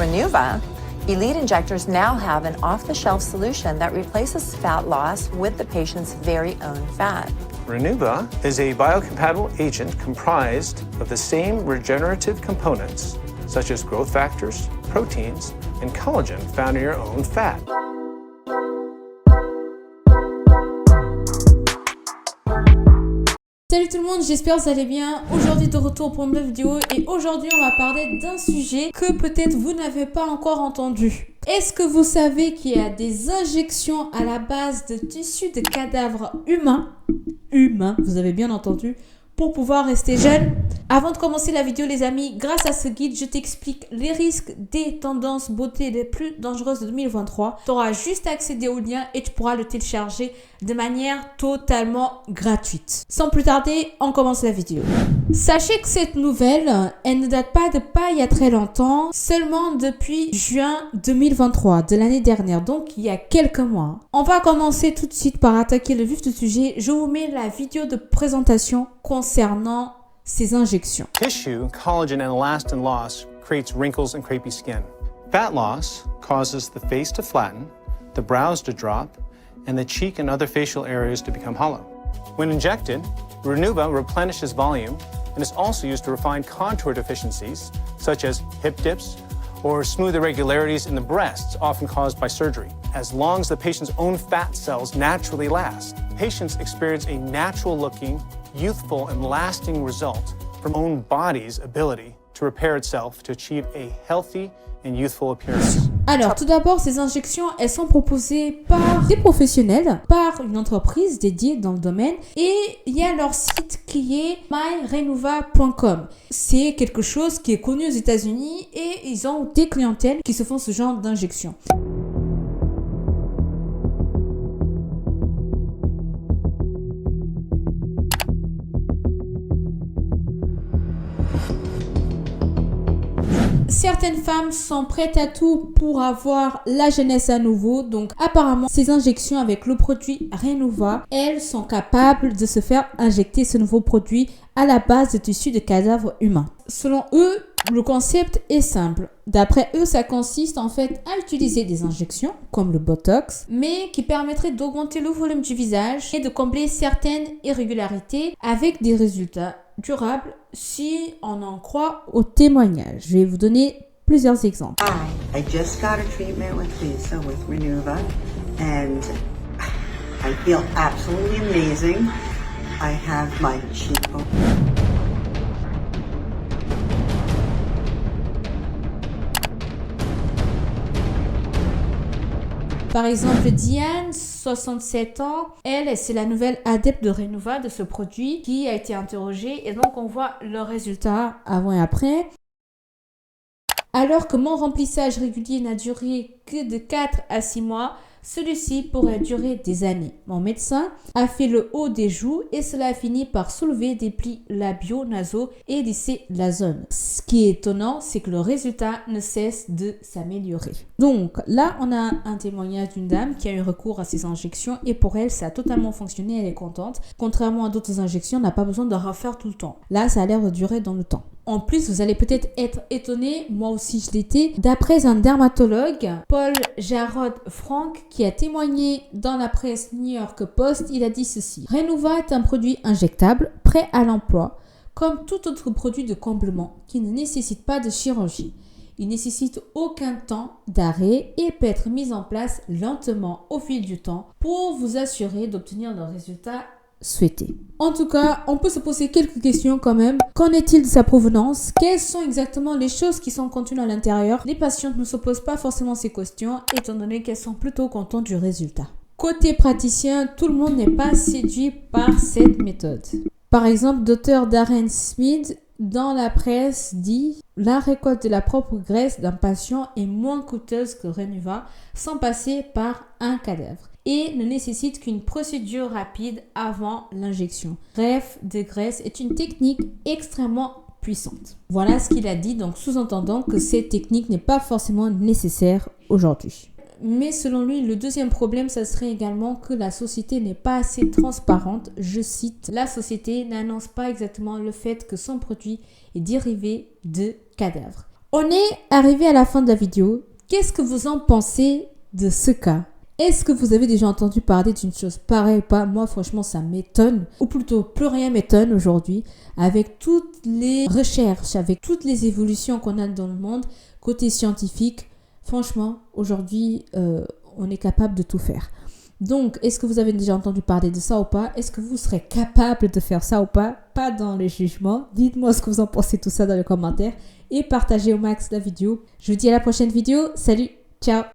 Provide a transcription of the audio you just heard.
Renuva, Elite Injectors now have an off-the-shelf solution that replaces fat loss with the patient's very own fat. Renuva is a biocompatible agent comprised of the same regenerative components, such as growth factors, proteins, and collagen found in your own fat. Salut tout le monde, j'espère que vous allez bien. Aujourd'hui de retour pour une nouvelle vidéo et aujourd'hui on va parler d'un sujet que peut-être vous n'avez pas encore entendu. Est-ce que vous savez qu'il y a des injections à la base de tissus de cadavres humains, vous avez bien entendu, pour pouvoir rester jeune? Avant de commencer la vidéo les amis, grâce à ce guide, je t'explique les risques des tendances beauté les plus dangereuses de 2023. Tu auras juste à accéder au lien et tu pourras le télécharger de manière totalement gratuite. Sans plus tarder, on commence la vidéo. Sachez que cette nouvelle, elle ne date pas il y a très longtemps, seulement depuis juin 2023 de l'année dernière, donc il y a quelques mois. On va commencer tout de suite par attaquer le vif du sujet. Je vous mets la vidéo de présentation concernant ces injections. Tissue, collagen, and elastin loss creates wrinkles and crepey skin. Fat loss causes the face to flatten, the brows to drop, and the cheek and other facial areas to become hollow. When injected, Renuva replenishes volume and is also used to refine contour deficiencies, such as hip dips or smooth irregularities in the breasts, often caused by surgery. As long as the patient's own fat cells naturally last, patients experience a natural-looking, youthful and lasting result from own body's ability to repair itself to achieve a healthy and youthful appearance. Alors, tout d'abord, ces injections, elles sont proposées par des professionnels, par une entreprise dédiée dans le domaine, et il y a leur site qui est myrenuva.com. C'est quelque chose qui est connu aux États-Unis et ils ont des clientèles qui se font ce genre d'injections. Certaines femmes sont prêtes à tout pour avoir la jeunesse à nouveau. Donc apparemment, ces injections avec le produit Renuva, elles sont capables de se faire injecter ce nouveau produit à la base de tissus de cadavres humains. Selon eux, le concept est simple. D'après eux, ça consiste en fait à utiliser des injections comme le Botox, mais qui permettraient d'augmenter le volume du visage et de combler certaines irrégularités avec des résultats durables si on en croit aux témoignages. Je vais vous donner plusieurs exemples. I just got a treatment with Lisa with Renuva and I feel absolutely amazing. I have my cheekbone. Par exemple, Diane, 67 ans, elle, c'est la nouvelle adepte de Renuva, de ce produit, qui a été interrogée. Et donc, on voit le résultat avant et après. Alors que mon remplissage régulier n'a duré que de 4 à 6 mois, celui-ci pourrait durer des années. Mon médecin a fait le haut des joues et cela a fini par soulever des plis labiaux, nasaux et lisser la zone. Ce qui est étonnant, c'est que le résultat ne cesse de s'améliorer. Donc là, on a un témoignage d'une dame qui a eu recours à ces injections et pour elle, ça a totalement fonctionné, elle est contente. Contrairement à d'autres injections, on n'a pas besoin de refaire tout le temps. Là, ça a l'air de durer dans le temps. En plus, vous allez peut-être être étonné, moi aussi je l'étais, d'après un dermatologue, Paul Jarrod Frank, qui a témoigné dans la presse New York Post, il a dit ceci. Renuva est un produit injectable, prêt à l'emploi, comme tout autre produit de comblement qui ne nécessite pas de chirurgie. Il ne nécessite aucun temps d'arrêt et peut être mis en place lentement au fil du temps pour vous assurer d'obtenir le résultat souhaité. En tout cas, on peut se poser quelques questions quand même. Qu'en est-il de sa provenance? Quelles sont exactement les choses qui sont contenues à l'intérieur? Les patientes ne se posent pas forcément ces questions étant donné qu'elles sont plutôt contentes du résultat. Côté praticien, tout le monde n'est pas séduit par cette méthode. Par exemple, Dr. Darren Smith dans la presse dit « La récolte de la propre graisse d'un patient est moins coûteuse que Renuva sans passer par un cadavre. Et ne nécessite qu'une procédure rapide avant l'injection. Greffe de graisse est une technique extrêmement puissante. » Voilà ce qu'il a dit, donc sous-entendant que cette technique n'est pas forcément nécessaire aujourd'hui. Mais selon lui, le deuxième problème, ça serait également que la société n'est pas assez transparente. Je cite, « La société n'annonce pas exactement le fait que son produit est dérivé de cadavres. » On est arrivé à la fin de la vidéo. Qu'est-ce que vous en pensez de ce cas? Est-ce que vous avez déjà entendu parler d'une chose pareille ou pas? Moi, franchement, ça m'étonne. Ou plutôt, plus rien m'étonne aujourd'hui. Avec toutes les recherches, avec toutes les évolutions qu'on a dans le monde, côté scientifique, franchement, aujourd'hui, on est capable de tout faire. Donc, est-ce que vous avez déjà entendu parler de ça ou pas? Est-ce que vous serez capable de faire ça ou pas? Pas dans les jugements. Dites-moi ce que vous en pensez, tout ça dans les commentaires. Et partagez au max la vidéo. Je vous dis à la prochaine vidéo. Salut, ciao!